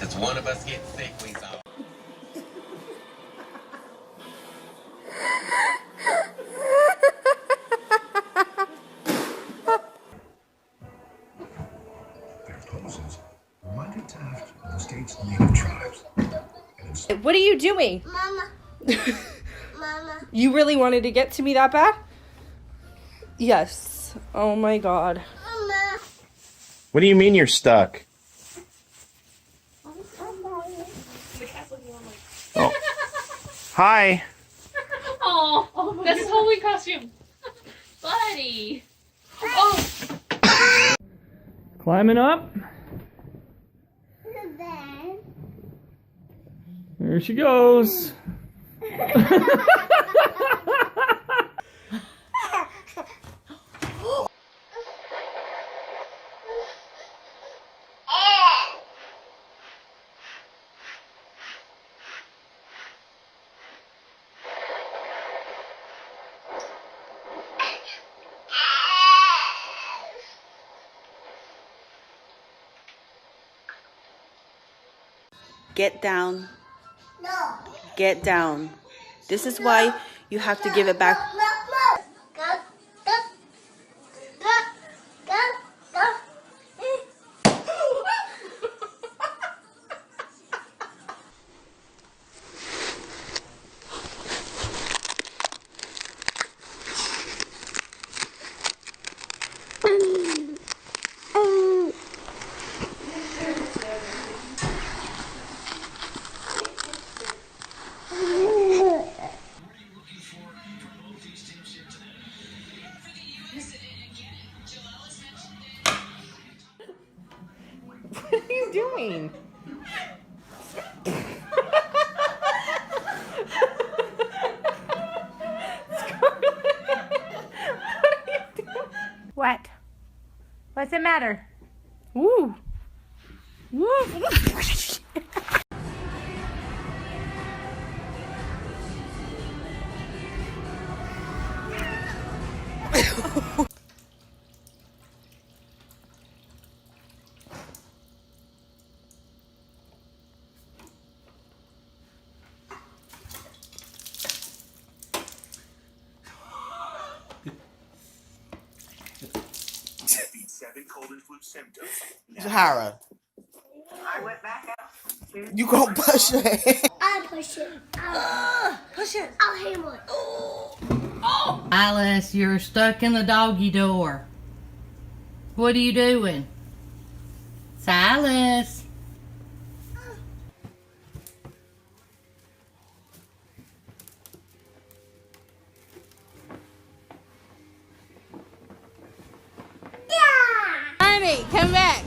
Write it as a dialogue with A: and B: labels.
A: Does one of us get sick, we all.
B: What are you doing?
C: Mama. Mama.
B: You really wanted to get to me that bad? Yes. Oh my god.
C: Mama.
D: What do you mean you're stuck? Oh. Hi.
E: Oh, that's his Halloween costume. Buddy. Oh.
F: Climbing up. There she goes.
B: Get down.
C: No.
B: Get down. This is why you have to give it back.
C: No. Go. Go. Go. Go. Go.
B: What are you doing?
G: What? What's the matter?
B: Woo. Woo.
H: Zahara, you gonna push it?
C: I'll push it.
B: Push it.
C: I'll hammer it.
I: Alice, you're stuck in the doggy door. What are you doing? Silas.
B: Honey, come back.